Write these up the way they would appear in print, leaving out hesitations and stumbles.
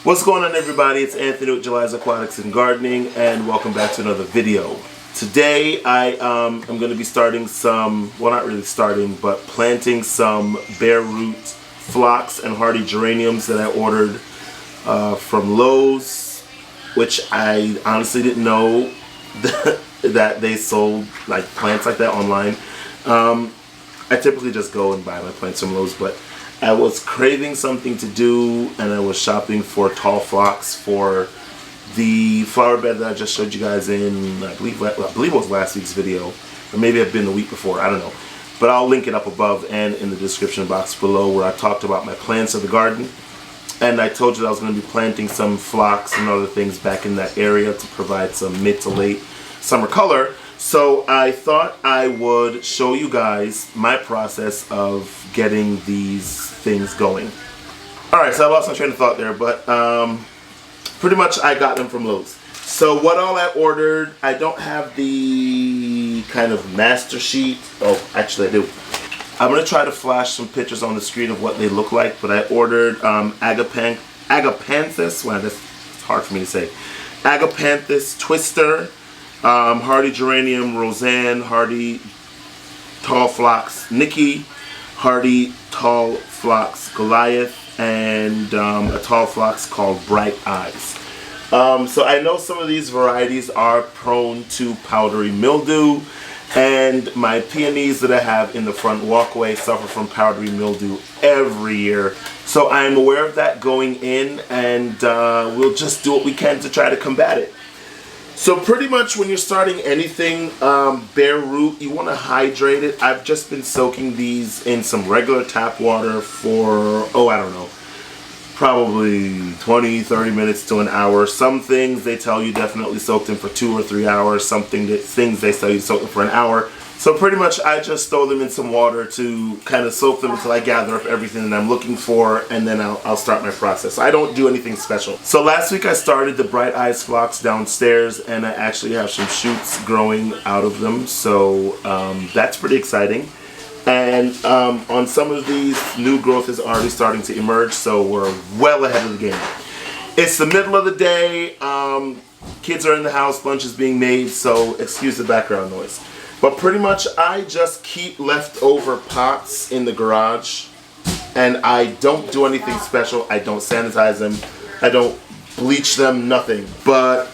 What's going on, everybody? It's Anthony with Jhuly's Aquatics and Gardening, and welcome back to another video. Today I am going to be starting some, well, not really starting, but planting some bare root phlox and hardy geraniums that I ordered from Lowe's, which I honestly didn't know that they sold like plants like that online. I typically just go and buy my plants from Lowe's, but I was craving something to do, and I was shopping for tall phlox for the flower bed that I just showed you guys in, I believe it was last week's video, or maybe it had been the week before, I don't know. But I'll link it up above and in the description box below, where I talked about my plans for the garden. And I told you that I was going to be planting some phlox and other things back in that area to provide some mid to late summer color. So I thought I would show you guys my process of getting these things going. Alright, so I lost my train of thought there, but pretty much I got them from Lowe's. So what all I ordered, I don't have the kind of master sheet. Oh, actually I do. I'm going to try to flash some pictures on the screen of what they look like, but I ordered Agapanthus, wow, that's hard for me to say, Agapanthus Twister, hardy geranium Roseanne, hardy tall phlox Nikki, hardy tall phlox Goliath, and a tall phlox called Bright Eyes. So I know some of these varieties are prone to powdery mildew, and my peonies that I have in the front walkway suffer from powdery mildew every year. So I'm aware of that going in, and we'll just do what we can to try to combat it. So pretty much when you're starting anything bare root, you want to hydrate it. I've just been soaking these in some regular tap water for, oh, I don't know, probably 20-30 minutes to an hour. Some things they tell you definitely soak them for 2 or 3 hours. Things they tell you to soak them for an hour. So pretty much I just throw them in some water to kind of soak them until I gather up everything that I'm looking for, and then I'll start my process. I don't do anything special. So last week I started the Bright Eyes phlox downstairs, and I actually have some shoots growing out of them. So that's pretty exciting. And on some of these, new growth is already starting to emerge, so we're well ahead of the game. It's the middle of the day, kids are in the house, lunch is being made, so excuse the background noise. But pretty much I just keep leftover pots in the garage, and I don't do anything special. I don't sanitize them, I don't bleach them, nothing. But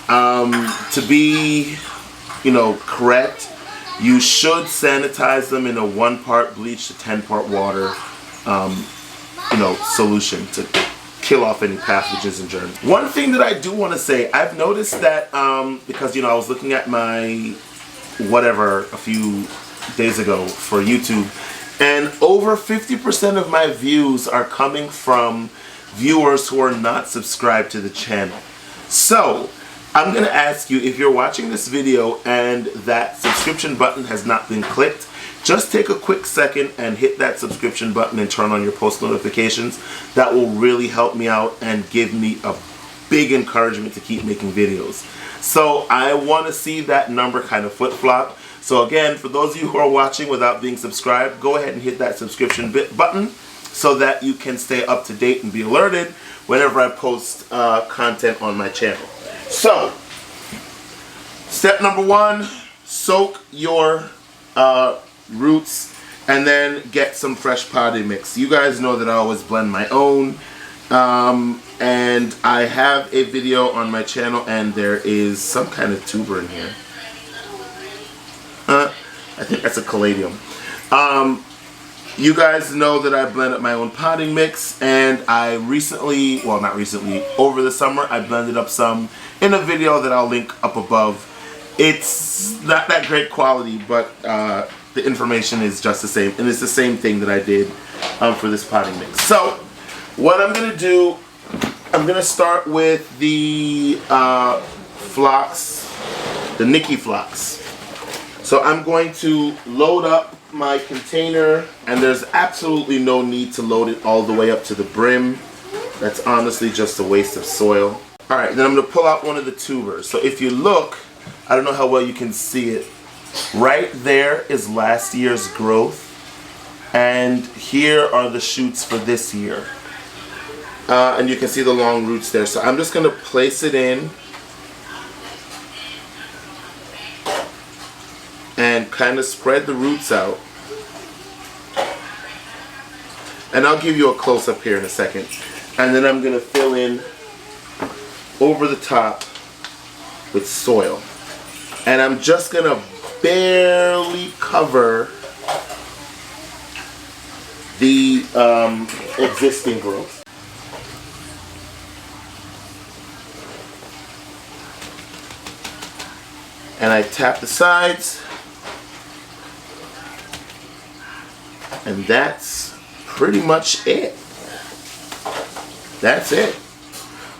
to be, correct, you should sanitize them in a 1-part bleach to 10-part water, solution to kill off any pathogens and germs. One thing that I do want to say, I've noticed that because I was looking at my whatever a few days ago for YouTube, and over 50% of my views are coming from viewers who are not subscribed to the channel. So I'm going to ask you, if you're watching this video and that subscription button has not been clicked, just take a quick second and hit that subscription button and turn on your post notifications. That will really help me out and give me a big encouragement to keep making videos. So I want to see that number kind of flip-flop. So again, for those of you who are watching without being subscribed, go ahead and hit that subscription button so that you can stay up to date and be alerted whenever I post content on my channel. So, step number 1, soak your roots and then get some fresh potting mix. You guys know that I always blend my own. And I have a video on my channel, and there is some kind of tuber in here. I think that's a caladium. You guys know that I blend up my own potting mix, and I recently, well, not recently, over the summer, I blended up some in a video that I'll link up above. It's not that great quality, but the information is just the same, and it's the same thing that I did for this potting mix. So what I'm going to do, I'm going to start with the phlox, the Nikki phlox. So I'm going to load up my container, and there's absolutely no need to load it all the way up to the brim. That's honestly just a waste of soil. Alright, then I'm going to pull out one of the tubers. So if you look, I don't know how well you can see it, right there is last year's growth, and here are the shoots for this year. And you can see the long roots there. So I'm just going to place it in and kind of spread the roots out. And I'll give you a close-up here in a second. And then I'm going to fill in over the top with soil. And I'm just going to barely cover the existing growth. And I tap the sides. And that's pretty much it. That's it.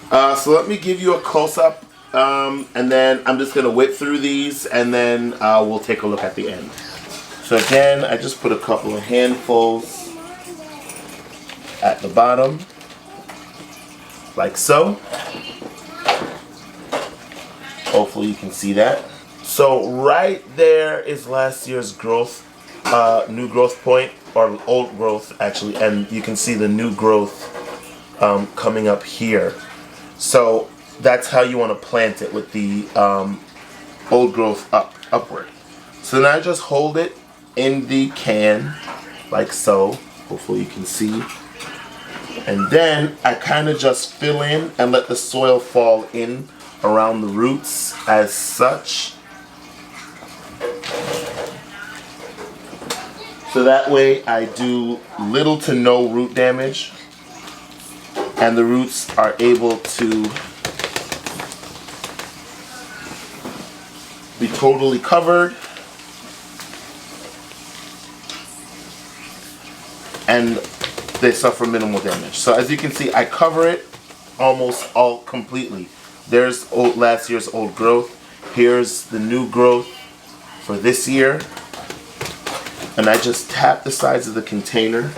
So let me give you a close-up, and then I'm just going to whip through these, and then we'll take a look at the end. So again, I just put a couple of handfuls at the bottom, like so. Hopefully you can see that. So right there is last year's growth, new growth point, or old growth actually, and you can see the new growth coming up here. So that's how you want to plant it, with the old growth upward. So now I just hold it in the can like so. Hopefully you can see. And then I kind of just fill in and let the soil fall in around the roots as such. So that way I do little to no root damage, and the roots are able to be totally covered, and they suffer minimal damage. So as you can see, I cover it almost all completely. There's last year's old growth. Here's the new growth for this year. And I just tap the sides of the container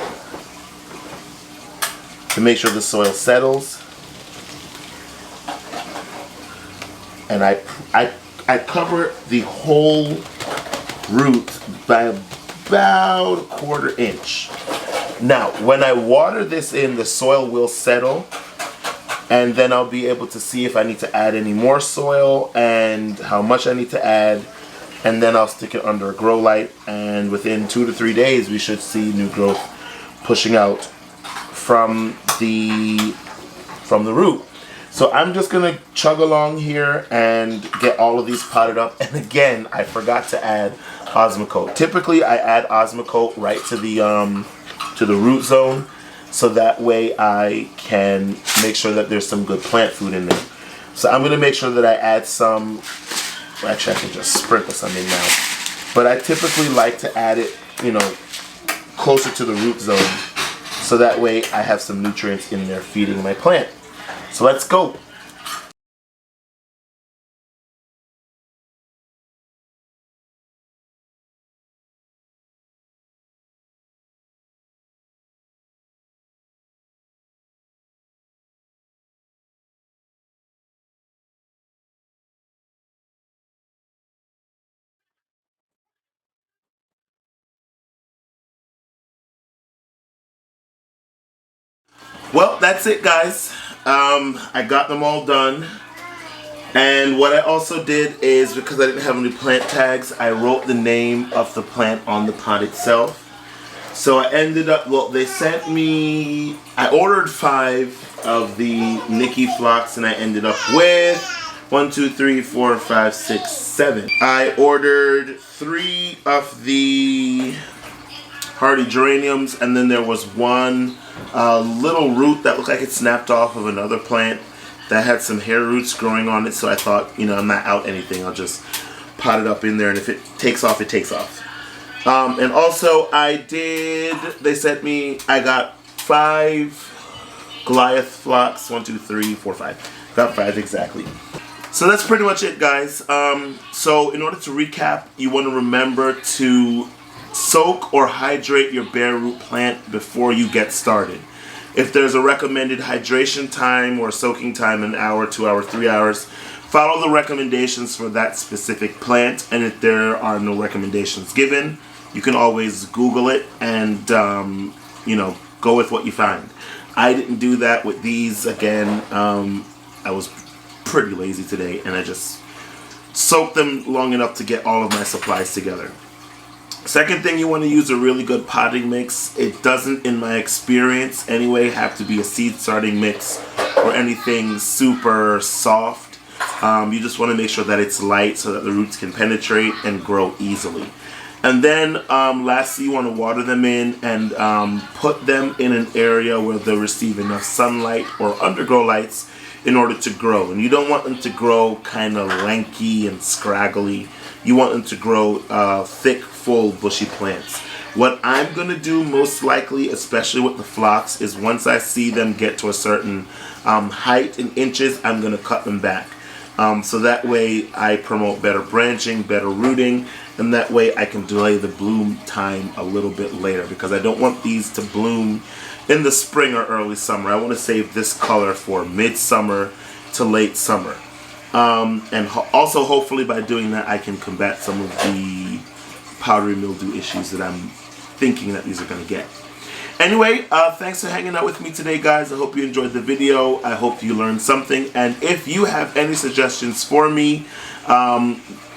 to make sure the soil settles. And I cover the whole root by about a 1/4 inch. Now, when I water this in, the soil will settle, and then I'll be able to see if I need to add any more soil and how much I need to add. And then I'll stick it under a grow light, and within 2 to 3 days we should see new growth pushing out from the root. So I'm just gonna chug along here and get all of these potted up. And again, I forgot to add Osmocote. Typically I add Osmocote right to the root zone, so that way I can make sure that there's some good plant food in there. So I'm gonna make sure that I add some. Actually, I can just sprinkle some in now. But I typically like to add it, closer to the root zone, so that way I have some nutrients in there feeding my plant. So let's go. Well, that's it, guys. I got them all done. And what I also did is, because I didn't have any plant tags, I wrote the name of the plant on the pot itself. So I ended up, well, they sent me, I ordered 5 of the Nikki Phlox, and I ended up with 1, 2, 3, 4, 5, 6, 7. I ordered 3 of the hardy geraniums, and then there was one little root that looked like it snapped off of another plant that had some hair roots growing on it. So I thought, I'm not out anything, I'll just pot it up in there, and if it takes off, it takes off. And also they sent me, I got 5 Goliath Phlox, 1, 2, 3, 4, 5. Got 5 exactly. So that's pretty much it, guys. So in order to recap, you want to remember to soak or hydrate your bare root plant before you get started. If there's a recommended hydration time or soaking time, an hour, 2 hours, 3 hours, follow the recommendations for that specific plant. And if there are no recommendations given, you can always Google it and go with what you find. I didn't do that with these. Again, I was pretty lazy today, and I just soaked them long enough to get all of my supplies together. Second thing, you want to use a really good potting mix. It doesn't, in my experience anyway, have to be a seed starting mix or anything super soft. You just want to make sure that it's light so that the roots can penetrate and grow easily. And then lastly, you want to water them in and put them in an area where they'll receive enough sunlight or undergrow lights in order to grow. And you don't want them to grow kind of lanky and scraggly. You want them to grow thick, full, bushy plants. What I'm going to do most likely, especially with the phlox, is once I see them get to a certain height in inches, I'm going to cut them back. So that way I promote better branching, better rooting, and that way I can delay the bloom time a little bit later, because I don't want these to bloom in the spring or early summer. I want to save this color for midsummer to late summer. And also hopefully by doing that I can combat some of the powdery mildew issues that I'm thinking that these are going to get. Anyway, thanks for hanging out with me today, guys. I hope you enjoyed the video. I hope you learned something. And if you have any suggestions for me,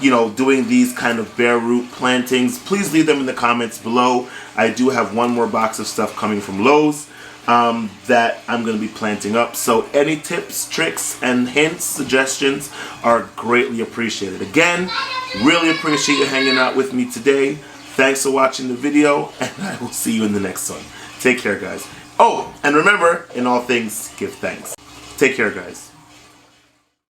you know, doing these kind of bare root plantings, please leave them in the comments below. I do have one more box of stuff coming from Lowe's that I'm going to be planting up. So any tips, tricks, and hints, suggestions are greatly appreciated. Again, really appreciate you hanging out with me today. Thanks for watching the video, and I will see you in the next one. Take care, guys. Oh, and remember, in all things, give thanks. Take care, guys.